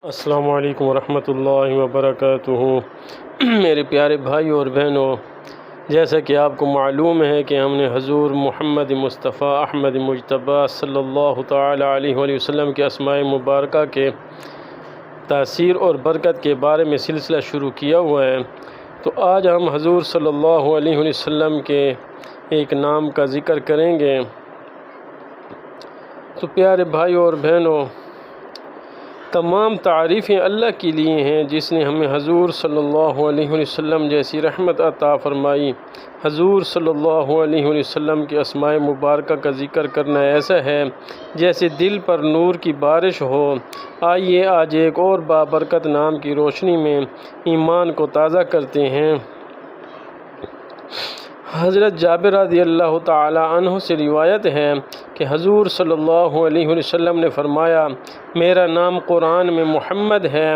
السلام علیکم ورحمۃ اللہ وبرکاتہ۔ میرے پیارے بھائی اور بہنوں، جیسا کہ آپ کو معلوم ہے کہ ہم نے حضور محمد مصطفیٰ احمد مجتبیٰ صلی اللہ تعالی علیہ وآلہ وسلم کے اسماء مبارکہ کے تاثیر اور برکت کے بارے میں سلسلہ شروع کیا ہوا ہے، تو آج ہم حضور صلی اللہ علیہ وآلہ وسلم کے ایک نام کا ذکر کریں گے۔ تو پیارے بھائی اور بہنوں، تمام تعریفیں اللہ کے لیے ہیں جس نے ہمیں حضور صلی اللہ علیہ وسلم جیسی رحمت عطا فرمائی۔ حضور صلی اللہ علیہ وسلم کے اسماء مبارکہ کا ذکر کرنا ایسا ہے جیسے دل پر نور کی بارش ہو۔ آئیے آج ایک اور بابرکت نام کی روشنی میں ایمان کو تازہ کرتے ہیں۔ حضرت جابر رضی اللہ تعالی عنہ سے روایت ہے کہ حضور صلی اللہ علیہ وسلم نے فرمایا، میرا نام قرآن میں محمد ہے،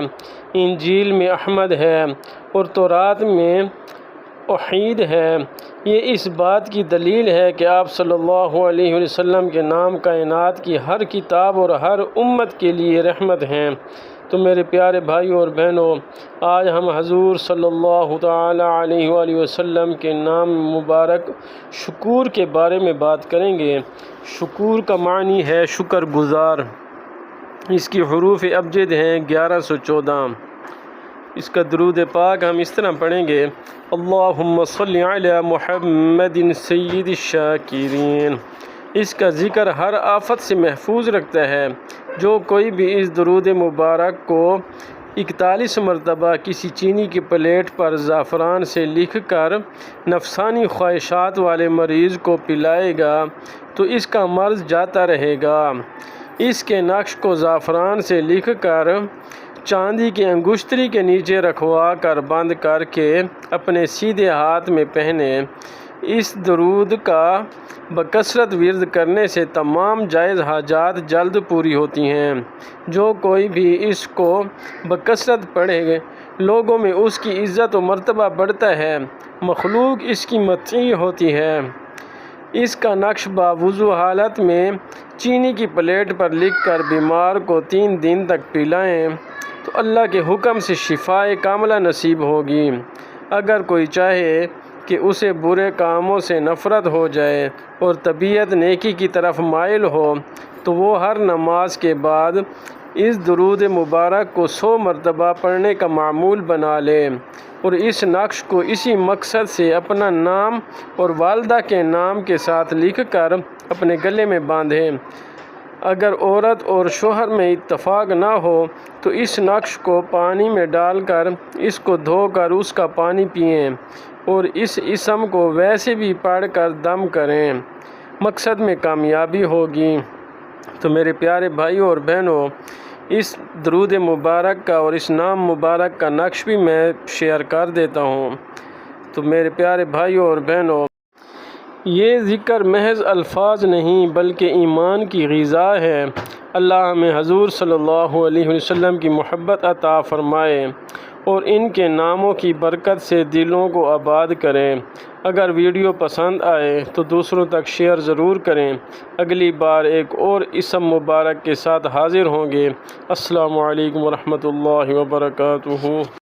انجیل میں احمد ہے اور تورات میں وحید ہے۔ یہ اس بات کی دلیل ہے کہ آپ صلی اللہ علیہ وسلم کے نام کائنات کی ہر کتاب اور ہر امت کے لیے رحمت ہیں۔ تو میرے پیارے بھائی اور بہنوں، آج ہم حضور صلی اللہ تعالی علیہ وآلہ وسلم کے نام مبارک شکور کے بارے میں بات کریں گے۔ شکور کا معنی ہے شکر گزار۔ اس کی حروف ابجد ہیں 1114۔ اس کا درود پاک ہم اس طرح پڑھیں گے، اللہم صلی علی محمد سید الشاکرین۔ اس کا ذکر ہر آفت سے محفوظ رکھتا ہے۔ جو کوئی بھی اس درود مبارک کو 41 مرتبہ کسی چینی کی پلیٹ پر زعفران سے لکھ کر نفسانی خواہشات والے مریض کو پلائے گا تو اس کا مرض جاتا رہے گا۔ اس کے نقش کو زعفران سے لکھ کر چاندی کے انگشتری کے نیچے رکھوا کر بند کر کے اپنے سیدھے ہاتھ میں پہنے۔ اس درود کا بکثرت ورد کرنے سے تمام جائز حاجات جلد پوری ہوتی ہیں۔ جو کوئی بھی اس کو بکثرت پڑھے لوگوں میں اس کی عزت و مرتبہ بڑھتا ہے، مخلوق اس کی مطیع ہوتی ہے۔ اس کا نقش باوضو حالت میں چینی کی پلیٹ پر لکھ کر بیمار کو 3 دن تک پلائیں تو اللہ کے حکم سے شفائے کاملہ نصیب ہوگی۔ اگر کوئی چاہے کہ اسے برے کاموں سے نفرت ہو جائے اور طبیعت نیکی کی طرف مائل ہو تو وہ ہر نماز کے بعد اس درود مبارک کو 100 مرتبہ پڑھنے کا معمول بنا لے اور اس نقش کو اسی مقصد سے اپنا نام اور والدہ کے نام کے ساتھ لکھ کر اپنے گلے میں باندھے۔ اگر عورت اور شوہر میں اتفاق نہ ہو تو اس نقش کو پانی میں ڈال کر اس کو دھو کر اس کا پانی پئیں اور اس اسم کو ویسے بھی پڑھ کر دم کریں، مقصد میں کامیابی ہوگی۔ تو میرے پیارے بھائیوں اور بہنوں، اس درود مبارک کا اور اس نام مبارک کا نقش بھی میں شیئر کر دیتا ہوں۔ تو میرے پیارے بھائیوں اور بہنوں، یہ ذکر محض الفاظ نہیں بلکہ ایمان کی غذا ہے۔ اللہ ہمیں حضور صلی اللہ علیہ وسلم کی محبت عطا فرمائے اور ان کے ناموں کی برکت سے دلوں کو آباد کریں۔ اگر ویڈیو پسند آئے تو دوسروں تک شیئر ضرور کریں۔ اگلی بار ایک اور اسم مبارک کے ساتھ حاضر ہوں گے۔ السلام علیکم ورحمۃ اللہ وبرکاتہ۔